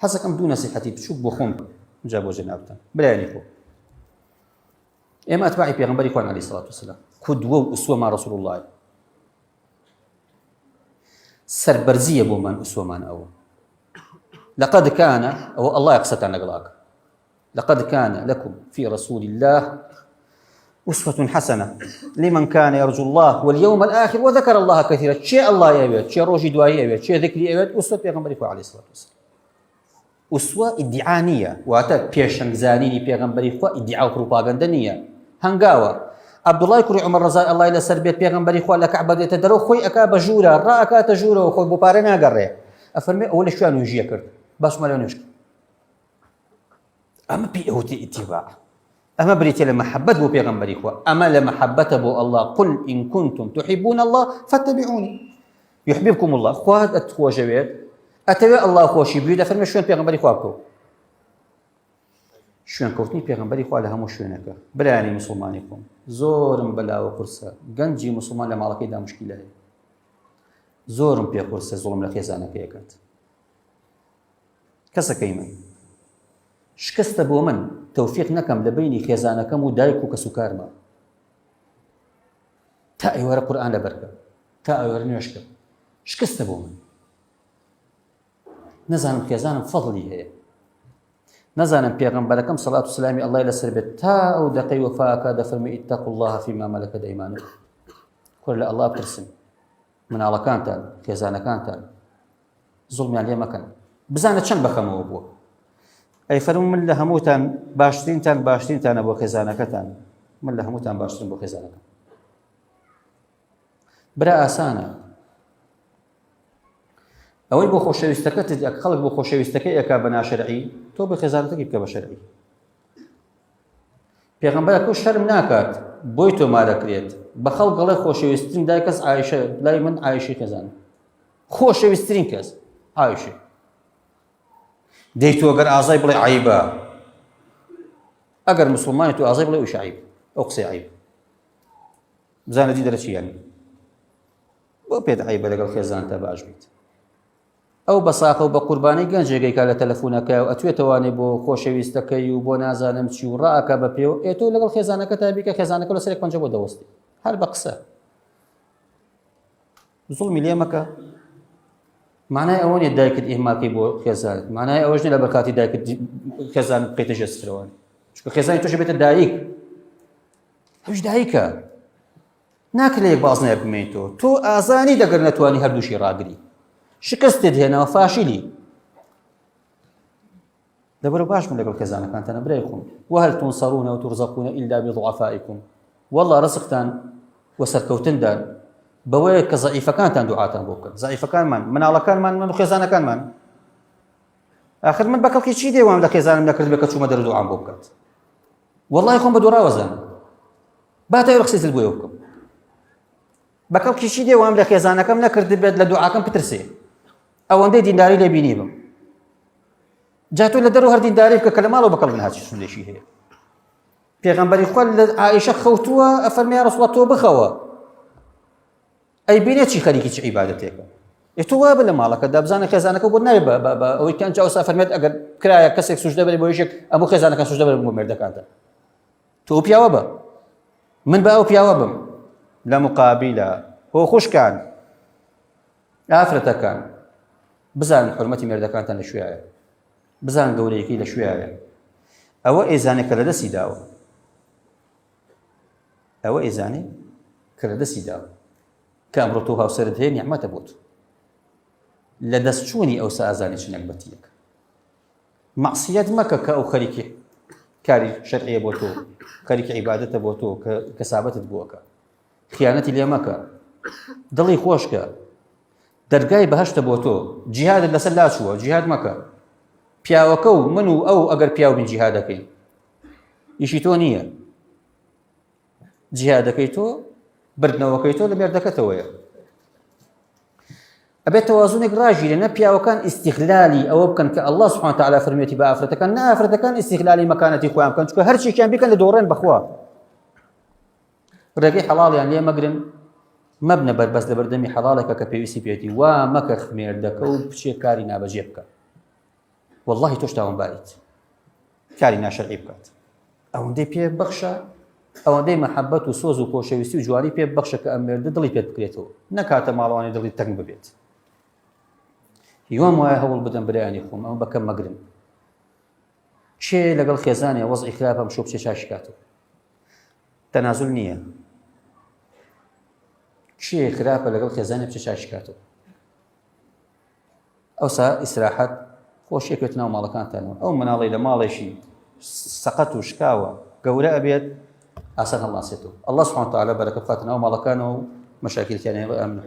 حەزەکەم دوو نەسیحەتی بچووک بۆ خۆم جا بۆ جەنابتان برایانی خۆ. ئێمە ئەتباعی پێغەمبەری خوان عەلەیهی سەڵات وسەلام قودوە و ئوسوەمان ڕەسوڵ الله سەربەرزیە بۆمان ئوسوەمان ئەوە. لقد كان أو الله يقصد لقلاك لقد كان لكم في رسول الله أسوة حسنة لمن كان يرجو الله واليوم الآخر وذكر الله كثيرا. شيء الله يبيت شيء روجي دعائي يبيت شيء ذكري يبيت أسوة پیغمبري عليه الصلاة والسلام. أسوة ادعانية واتا بيشنگ زانيني پیغمبري ادعاء وبروباغندا هنگاوة عبد الله كري عمر رضا الله إلى سربيت پیغمبري خو لك عبد يتدرو خوي أكا بجورا را أكا تجورا وخوي بوبارنا قرر أفرمي أول شو أنو يجي كرد باش ما لونش أما بيئوتي اتباع أما بريتي لمحبة بو بيغمبري خو أما لمحبة بو الله قل إن كنتم تحبون الله فاتبعوني يحببكم الله خواد أتخوى جويد أتبع الله خوشي بيودا فرمي شوين بيغمبري خو أبكو شوين كوتني بيغمبري خو على همو شوينك براني مسلمانيكم زورم بلا وقرصة قنجي مسلمان لما على كيدا مشكلة زورم بيا قرصة ظلم لخيزانك يكات کەسەکەی من شکستە بۆ من تەوفیق نەکەم لە بینی خێزانەکەم و دایک و کەسوکارمە تا ئێوارە قورئان لەبەرکە تا ئێوارە نوێشکە شکستە بۆ من نەزانم خێزانم فەضڵی هەیە نەزانم پێغەمبەرەکەم سەڵات و سەلامی ئەڵڵای لەسەر بێت تا ئەو دەقەی وەفاکە دەفەرمێ ئیتەقوا الله فیما مەلەکەت ئەیمانوکم کۆر لە ئەڵڵا بترسن مناڵەکانتان خێزانەکانتان زوڵمیان لێ مەکەن بزانە چەند بەخەمەوە بووە ئەی فەرموو من لە هەمووتان باشترینتانە بۆ خێزانەکەتان من لە هەمووتان باشترم بۆ خێزانەکەم برا ئاسانە ئەوەی بۆ خۆشەویستەکەت خەڵک بۆ خۆشەویستەکەی ئەکا بە ناشەرعی تۆ بە خێزانەکەی بکە بە شەرعی پێغەمبەرەکە شەرم ناکات بۆی تۆ مارەکرێت بە خەڵک گەڵێ خۆشەویستترین دای کەس عایشە لای من عایشەی خێزانە خۆشەویستترین کەس عایشە دەی تۆ ئەگەر ئازای بڵێ عەیبە ئەگەر مسلمانی تۆ ئازای بڵێ ئەویش عەیب ئەو قسەی عەیب بزانە دی دەرە چییانی بۆ پێت عەیبە لەگەڵ خێزانتە باش بیت ئەو بە ساقە و بە قوربانەی گەنجێکەی کا لە تەلەفۆنەکە و ئەتوێتەوانێ بۆ خۆشەویستەکەی و بۆ نازانم چی و ڕائەکە بە پێ و تۆ لەگەڵ خێزانەکە تا بیکە خێزانەکە لە سەرێک پەنجە بۆ دەوەستی هەر بە قسە زوڵمی لێ مەکە معنای ئەوە نیە دایکت ئێماکەی بۆ خێزانت معنای ئەوەش نیە لە بەرکاتی دایکت خێزان بقێتە ژێسترەوەی چونکە خێزانی تۆش بێتە دایک ئەوش دایکە ناکرێت لە یەک باز نایە بمێنیت تۆ ئازانی دەگەر نەتوانی هەردووشی ڕاگری شکستت هێنەوە فاشیلی لەبەرە باش من لەگەڵ خێزانەکانتانە برای خۆم وهەل تونصەڕونە وتورزەقونە ئیلا بضعفائکم وەڵڵا ڕزقتان و سەرکەوتندان بەوەیە کە زەعیفەکانتان دوعاتان بۆ بکەن زەعیفەکانمان مناڵەکانمان من و خێزانەکانمان ئاخر من بە کەڵکی چی دێوام لە خێزانم نەکرد بێ کە چوومە دەرە دوعام بۆ بکات وەڵڵای خۆم بە دووڕاوەزانم با تا ڕخسیزت بۆیە بکەم بە کەڵکی چی دێوام لە خێزانەکەم نەکرد بێت لە دوعاکەم بترسێ ئەوەندەی دینداری لێ بینی بم جا تۆ لە دەرەوە هەر دینداری بکە کە لە ماڵەوە بەکەڵ نهاتی سولێشی هەیە پێغەمبەری خوا لە عایشە خەوتووە ئەفەرمێ یا ڕەسوڵ تۆ بخەوە ئەی بینێت چی خەریکی چی عیبادەتێکە تۆ وا بە لە ماڵەکە دابزانە خێزانەکە بۆ نایە بە ئەوەی کە ئەنجا ئەوسا فەرمێت ئەگەر کرایە کەسێک سوژدە بێت بۆ یەکێک ئەموو خێزانەکان سوژدە بێت بۆ مێردەکانتە تۆ ئەو پیاوە بە من بە ئەو پیاوە بم لە مقابلە هۆ خوشکان ئافرەتەکان بزانن حرمەتی مێردەکانتان لە شوێیە بزانن گەورەیەکی لە شوێیە ئەوە ئێزانێک کە لە دەستی داوە ئەوە ئێزانێ کە لە دەستی داوە کە ئەمڕۆ تۆ هاوسەرت هەیە نیعمەتە بۆت لە دەستچوونی ئەوسا ئازانی چنێک بەتیەک مەعسیەت مەکە کە ئەو خەریکی کاری شەرعیە بۆ تۆ خەریکی عیبادەتە بۆ تۆ کە کەسابەتت بووەکە خیانەتی لێ مەکە دڵی خۆشکە دەرگای بەهەشتە بۆ تۆ جیهادت لەسەر لاچووە جیهاد مەکە پیاوەکە و من و ئەو ئەگەر پیاو بین جیهادەکەین ئیشی تۆ نییە جیهادەکەی تۆ بردنەوەکەی تۆ لە مێردەکەتەوەیە ئەبێت تەوازونێک ڕاژیرە نە پیاوەکان ئیستیغلالی ئەوە بکەن کە الله سبحانه وتعالى فەرمێتی بە ئافرەتەکان نە ئافرەتەکان ئیستیغلالی مەکانەتی خۆیان بکەن چونکە هەرچییان بیکەن لە دۆڕێن بەخوا ڕێگەی حەڵاڵیان لێ مەگرن مەبنە بەربەست لە بەردەمی حەڵاڵێکە کە پێویستی پێێتی وا مەکە مێردەکە و بچێ کاری نابەجێ بکە والله تۆش تاوانباریت کاری ناشەرعی بکات ئەوەندەی پێ بەخشە ئەوەندەی مەحەبەت و سۆز و خۆشەویستی و جوانی پێ بەخشە کە ئەم مێردە دڵی پێت بکرێتەوە نەکاتە ماڵەوانی دڵی تەنگ ببێت هیوام وایە هەوڵ بدەم برایانی خۆم ئەمە بەکەم مەگرن چێ لەگەڵ خێزانێ وەزعی خراپە ئەم شۆ بچێ چاشی کاتەوە تەنازول نییە چێ خراپە لەگەڵ خێزانێ بچێ چاشی کاتەوە ئەوسا ئیسراحەت خۆشیەکەوێت ناو ماڵەکانتانەوە ئەو مناڵی لە ماڵێکی سەقەت و شکاوە گەورە ئەبێت ئاسان هەڵناسێتەوە الله سبحانه وتعالى بەرەکەت بخاتە ناو ماڵەکانەوە و مەشاکیلتیان هەیە ئامن